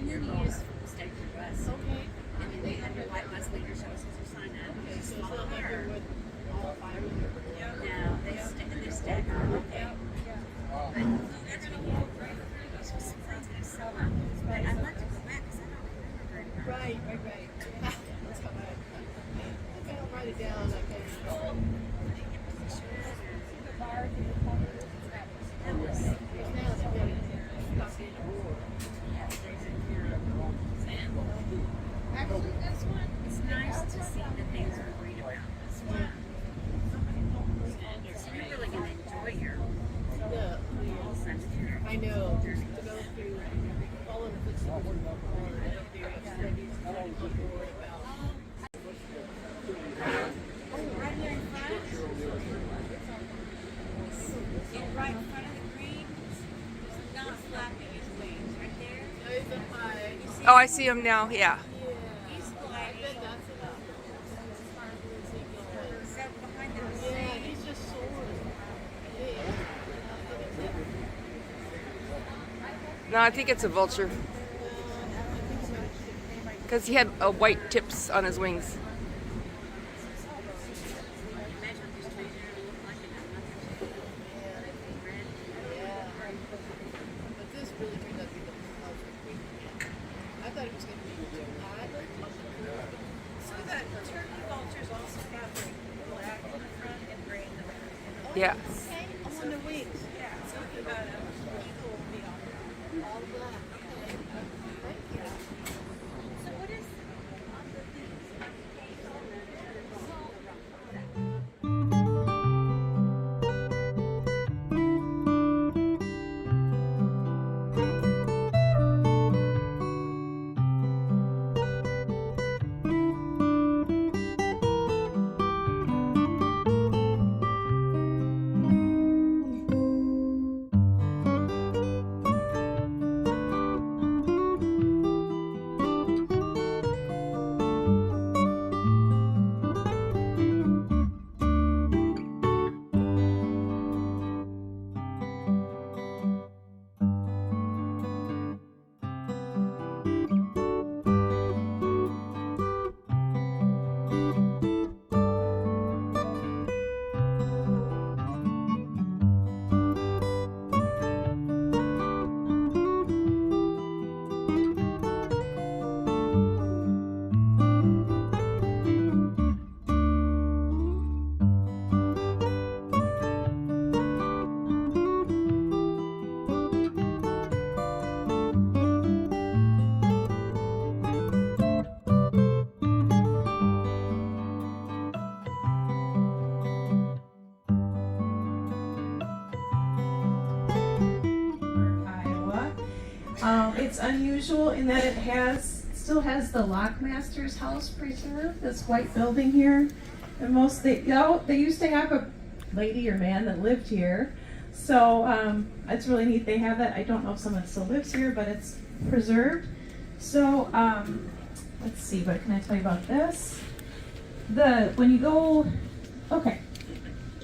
And then you use the state bus. Okay. And then they have your white bus leader show us your sign up. Okay, so it's not like you're with all five of them. No, they stack up. Okay. But they're going to walk right through those facilities. So but I'd like to go back because I don't remember very much. Right. Let's go back. Okay, I'll write it down. Okay. Actually, this one, it's nice to see the things we read about this one. So you're really going to enjoy your fall cemetery. I know. To go through all of the footsteps of the studies on board about. Right here in front, right in front of the green, it's not flapping his wings. Right there. Those are high. Oh, I see him now. Yeah. He's gliding. That's enough. So behind them is Yeah, he's just soaring. No, I think it's a vulture because he had white tips on his wings. imagine these trees are going to look like it has nothing to do with red. But this really turned out to be the most week. I thought it was going to be odd. So that turkey vulture's also got like black in the front and gray in the back. Yeah. Okay, I'm on the wings. Yeah, so if you got a eagle will be on there. All black. Okay. Thank you. So what is Iowa. It's unusual in that it still has the lockmaster's house preserved, this white building here. And they used to have a lady or man that lived here. So it's really neat they have that. I don't know if someone still lives here, but it's preserved. So let's see, what can I tell you about this? When you go, okay.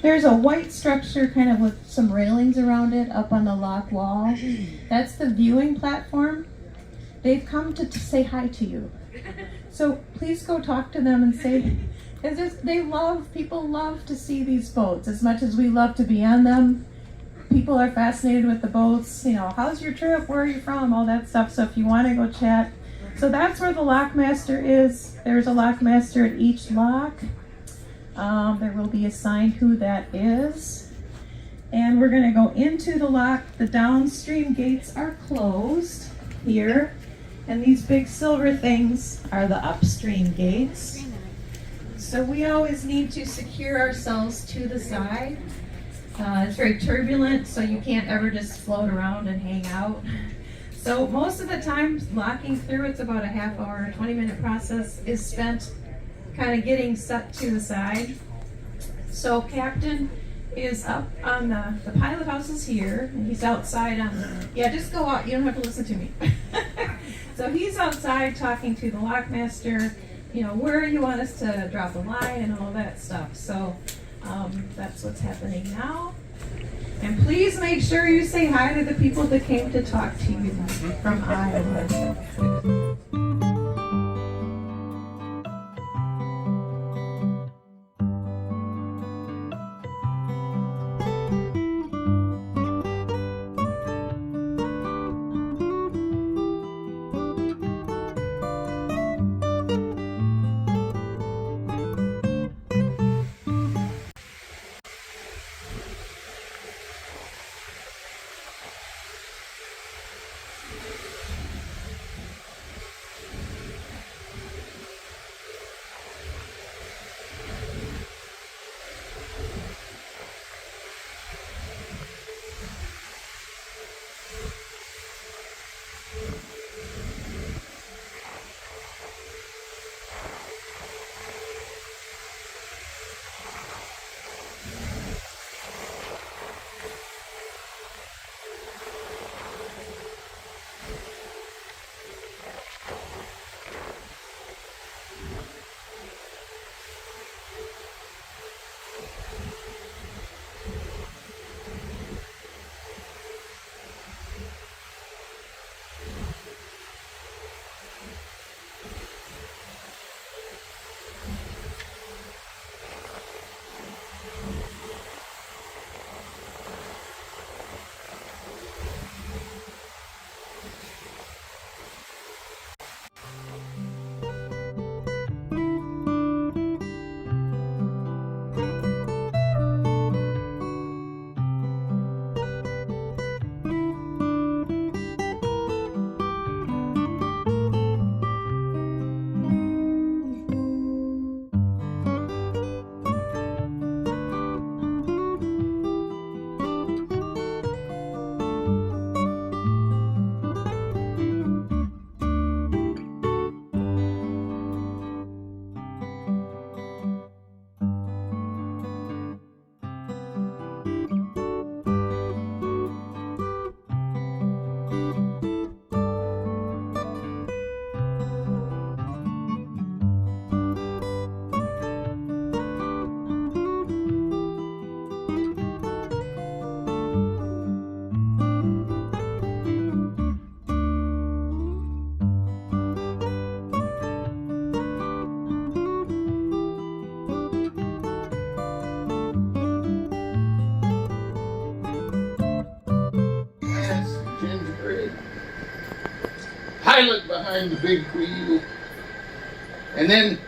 There's a white structure kind of with some railings around it up on the lock wall. That's the viewing platform. They've come to say hi to you. So please go talk to them and say, people love to see these boats as much as we love to be on them. People are fascinated with the boats, how's your trip, where are you from, all that stuff. So if you want to go chat. So that's where the lockmaster is. There's a lockmaster at each lock. There will be assigned who that is. And we're going to go into the lock. The downstream gates are closed here. And these big silver things are the upstream gates. So we always need to secure ourselves to the side. It's very turbulent, so you can't ever just float around and hang out. So most of the time, locking through, it's about a half hour, 20-minute process, is spent kind of getting set to the side. So captain is up on the pilot house is here, and he's outside on, just go out, you don't have to listen to me. So he's outside talking to the lockmaster, where you want us to drop the line and all that stuff. So that's what's happening now. And please make sure you say hi to the people that came to talk to you from Iowa. Pilot behind the big wheel, and then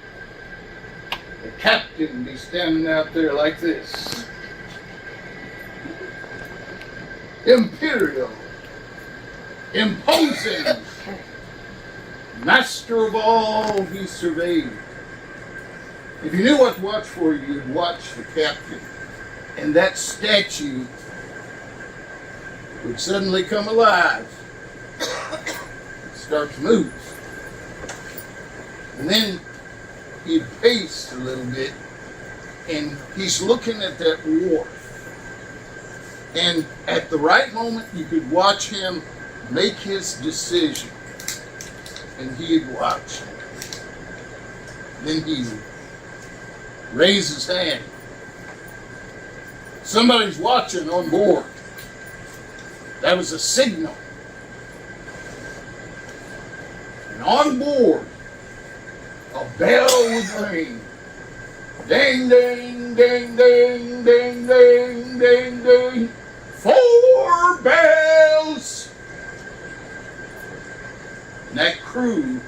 the captain be standing out there like this. Imperial, imposing, master of all he surveyed. If you knew what to watch for, you'd watch the captain, and that statue would suddenly come alive. Start to move. And then he'd pace a little bit, and he's looking at that wharf. And at the right moment, you could watch him make his decision. And he'd watch. Then he'd raise his hand. Somebody's watching on board. That was a signal. And on board, a bell would ring. Ding, ding, ding, ding, ding, ding, ding, ding. 4 bells! And that crew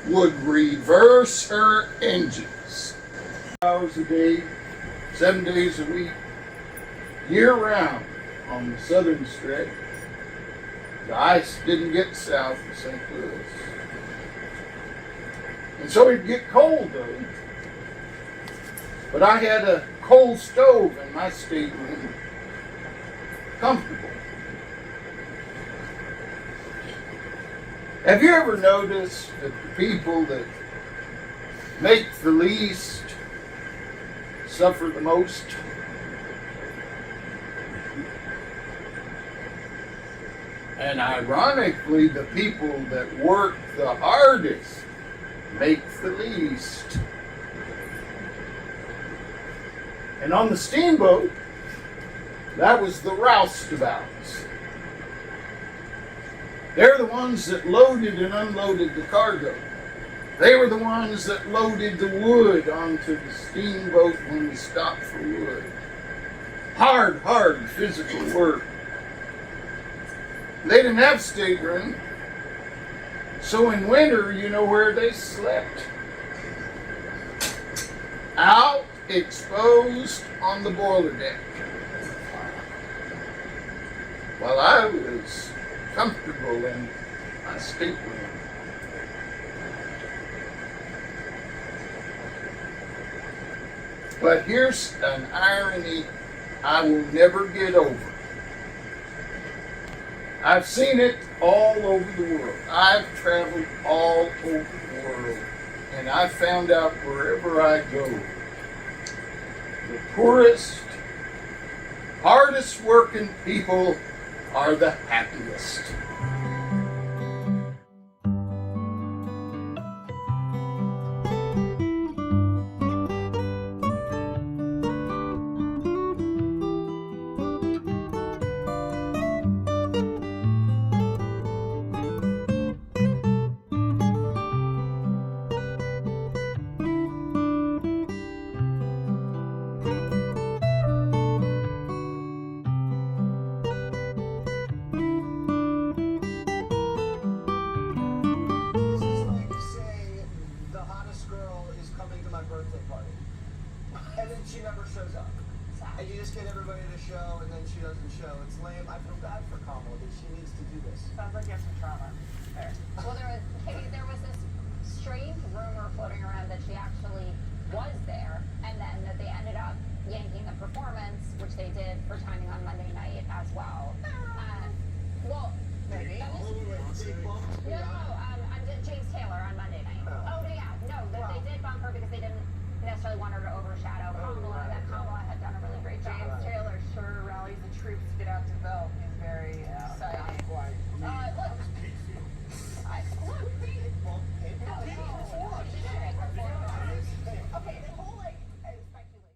would reverse her engines. Hours a day, 7 days a week, year round on the southern stretch. The ice didn't get south of St. Louis. And so it'd get cold though. But I had a coal stove in my stateroom. Comfortable. Have you ever noticed that the people that make the least suffer the most? And ironically, the people that work the hardest make the least. And on the steamboat, That was the roustabouts. They're the ones that loaded and unloaded the cargo. They were the ones that loaded the wood onto the steamboat when we stopped for wood. Hard physical work. They didn't have stateroom. So in winter, you know where they slept? Out, exposed on the boiler deck. While I was comfortable in my stateroom. But here's an irony I will never get over. I've seen it all over the world. I've traveled all over the world. And I found out wherever I go, the poorest, hardest working people are the happiest. And then she never shows up. And you just get everybody to show, and then she doesn't show. It's lame. I feel bad for Kamala that she needs to do this. Sounds like you have some trauma. There. Well, there was this strange rumor floating around that she actually was there, and then that they ended up yanking the performance, which they did for timing on Monday night as well. Well, Maybe. that was, no, James Taylor on Monday night. Oh, yeah, no, they did bump her because they didn't necessarily want her to overshadow Kamala. That Kamala had done a really great job. James Taylor sure rallies the troops to get out to vote. He's very excited. Look, okay, the whole speculation.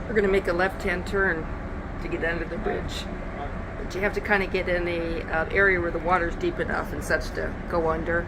We're going to make a left-hand turn to get under the bridge. But you have to kind of get in a area where the water's deep enough and such to go under.